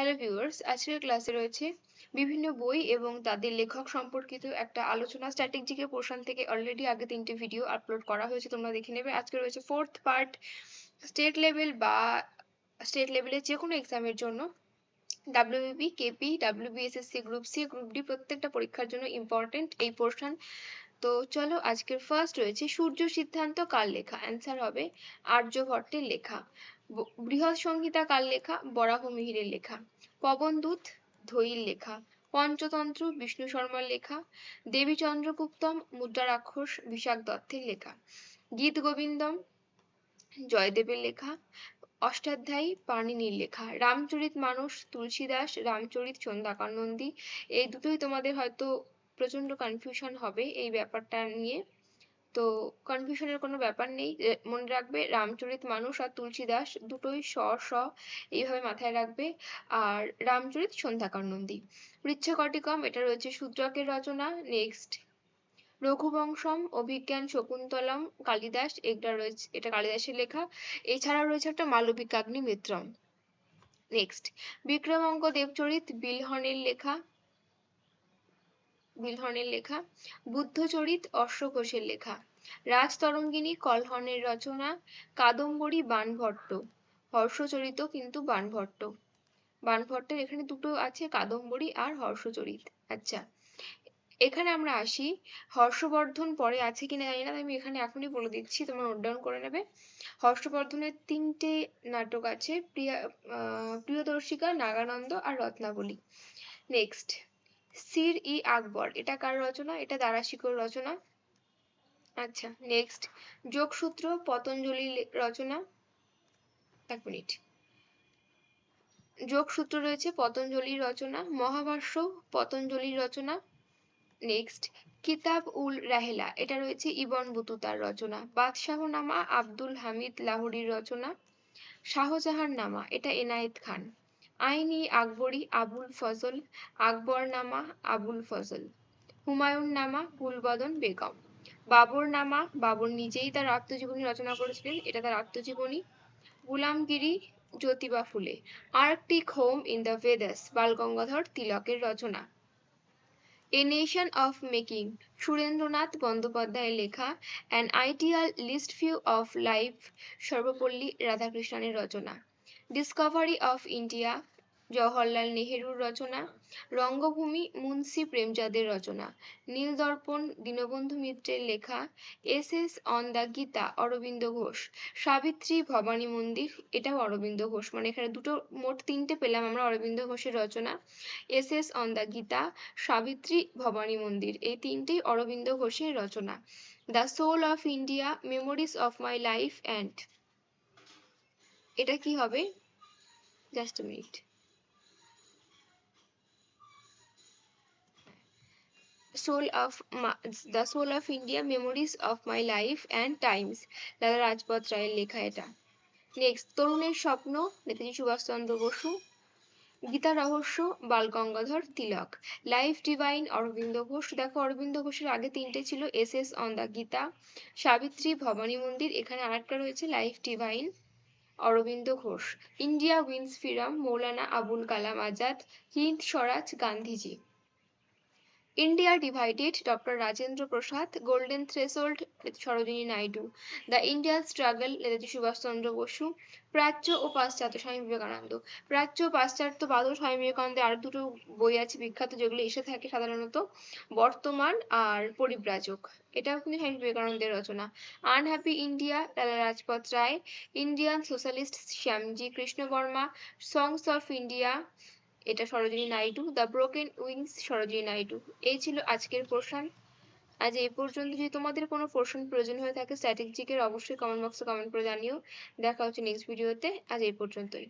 Hello viewers, আজকের ক্লাসে রয়েছে বিভিন্ন বই এবং তাদের লেখক সম্পর্কিত একটা আলোচনা। স্ট্যাটিক জিকে পোর্শন থেকে অলরেডি আগে 3টে ভিডিও আপলোড করা হয়েছে, তোমরা দেখে নেবে। আজকে রয়েছে 4th পার্ট। স্টেট লেভেল বা স্টেট লেভেলের যে কোনো এক্সামের জন্য WBP, KP, WBSSC, group C, group D প্রত্যেকটা পরীক্ষার জন্য ইম্পর্টেন্ট এই পোর্শন। তো চলো, আজকের ফার্স্ট রয়েছে সূর্য সিদ্ধান্ত কার লেখা? অ্যান্সার হবে আর্যভট্টের লেখা। বৃহৎ সংহিতা কার লেখা? বরাহ মিহিরের লেখা। পবনদূত ধৈর লেখা। পঞ্চতন্ত্র বিষ্ণু শর্মার লেখা। দেবী চন্দ্রগুপ্তম মুদ্রা রাক্ষস বিশাখ দত্তের লেখা। গীত গোবিন্দম জয়দেবের লেখা। অষ্টাধ্যায়ী পাণিনির লেখা। রামচরিত মানস তুলসীদাস, রামচরিত সন্ধ্যাকর নন্দী। এই দুটোই তোমাদের হয়তো প্রচন্ড কনফিউশন হবে এই ব্যাপারটা নিয়ে। তো কনফিউশনের কোনো ব্যাপার নেই, মনে রাখবে রামচরিত মানস আর তুলসীদাস দুটোই স এইভাবে মাথায় রাখবে। আর রামচরিত সন্ধ্যাকর নন্দী। মৃচ্ছকটিকম এটা রয়েছে শূদ্রকের রচনা। নেক্সট রঘুবংশম, অভিজ্ঞান শকুন্তলম কালিদাস, এটা কালিদাসের লেখা। এছাড়াও রয়েছে একটা মালবিকাগ্নিমিত্রম। নেক্সট বিক্রমাঙ্ক দেবচরিত বিলহনের লেখা। বুদ্ধচরিত অশ্বঘোষের লেখা। রাজতরঙ্গিনী কলহনের রচনা। কাদম্বরী বাণভট্ট। হর্ষচরিত কিন্তু বাণভট্টের এখানে দুটো আছে, কাদম্বরী আর হর্ষচরিত। আচ্ছা, এখানে আমরা আসি। হর্ষবর্ধন পরে আছে কিনা জানি না, আমি এখানে এখনই বলে দিচ্ছি, তোমরা নোট ডাউন করে নেবে। হর্ষবর্ধনের 3টে নাটক আছে, প্রিয়দর্শিকা, নাগানন্দ আর রত্নাবলী। নেক্সট সির ই আকবর, এটা কার রচনা? এটা দারাশিকোর রচনা। আচ্ছা, নেক্সট যোগসূত্র পতঞ্জলির রচনা। এক মিনিট, যোগসূত্র রয়েছে পতঞ্জলির রচনা। মহাভাষ্য পতঞ্জলির রচনা। নেক্সট কিতাব উল রাহেলা, এটা রয়েছে ইবন বতুতার রচনা। বাদশাহনামা আব্দুল হামিদ লাহোরীর রচনা। শাহজাহান নামা, এটা এনায়েত খান। আইন-ই আকবরী আবুল ফজল, আকবরনামা আবুল ফজল। হুমায়ুন নামা গুলবদন বেগম। বাবর নামা, বাবর নিজেই তার আত্মজীবনী রচনা করেছিলেন, এটা তার আত্মজীবনী। Gulamgiri Jyotiba Phule. Arctic home in the Vedas, Balgangadhar তিলকের রচনা। A nation of making, Surendranath বন্দ্যোপাধ্যায়ের লেখা। An idealist view of life, Sarvepalli রাধাকৃষ্ণনের রচনা। ডিসকভারি অফ ইন্ডিয়া, জওহরলাল নেহেরুর রচনা। রঙ্গভূমি মুন্সি প্রেমচাঁদের রচনা। নীলদর্পণ দীনবন্ধু মিত্রের লেখা। Essays on the Gita Aurobindo Ghosh. Savitri Bhawani Mandir, এটাও অরবিন্দ ঘোষ, মানে এখানে দুটো মোট 3টে পেলাম আমরা অরবিন্দ ঘোষের রচনা। Essays on the Gita, Savitri Bhawani Mandir, এই 3টেই অরবিন্দ ঘোষের রচনা। The soul of India, memories of my life and, এটা কি হবে? Just a minute. The soul of India, memories of my life and times, দাদা রাজপথ রায়ের লেখা এটা। নেক্সট তরুণের স্বপ্ন, নেতাজি সুভাষচন্দ্র বসু। গীতা রহস্য, বালগঙ্গাধর তিলক। Life divine, Aurobindo Ghosh. দেখো অরবিন্দ ঘোষের আগে 3টে ছিল, essays on the Gita, Savitri Bhawani Mandir, এখানে আরেকটা রয়েছে life divine, Aurobindo Ghosh. India wins freedom, Maulana Abul Kalam Azad. Hind Swaraj, Gandhiji. India divided, doctor Rajendra Prasad. Golden threshold, Sarojini Naidu. The Indian struggle, Netaji Subhashchandra Basu. প্রাচ্য ও পাশ্চাত্য, স্বামী বিবেকানন্দ। প্রাচ্য পাশ্চাত্য বাদল স্বামী বিবেকানন্দের আরো দুটো বই আছে বিখ্যাত, যেগুলো এসে থাকে সাধারণত, বর্তমান আর পরিব্রাজক, এটাও কিন্তু স্বামী বিবেকানন্দের রচনা। Unhappy India, Lala Rajpath Rai. Indian socialist, Shyamji Krishna Varma. Songs of India, এটা Sarojini Naidu. The broken wings, Sarojini Naidu. এই ছিল আজকের পোর্শন। আজ এই পর্যন্ত। যদি তোমাদের কোনো পোর্শন প্রয়োজন হয়ে থাকে স্ট্যাটিক জিকের, অবশ্যই কমেন্ট বক্সে কমেন্ট করে জানিও। দেখা হচ্ছে নেক্সট ভিডিওতে। আজ এই পর্যন্তই।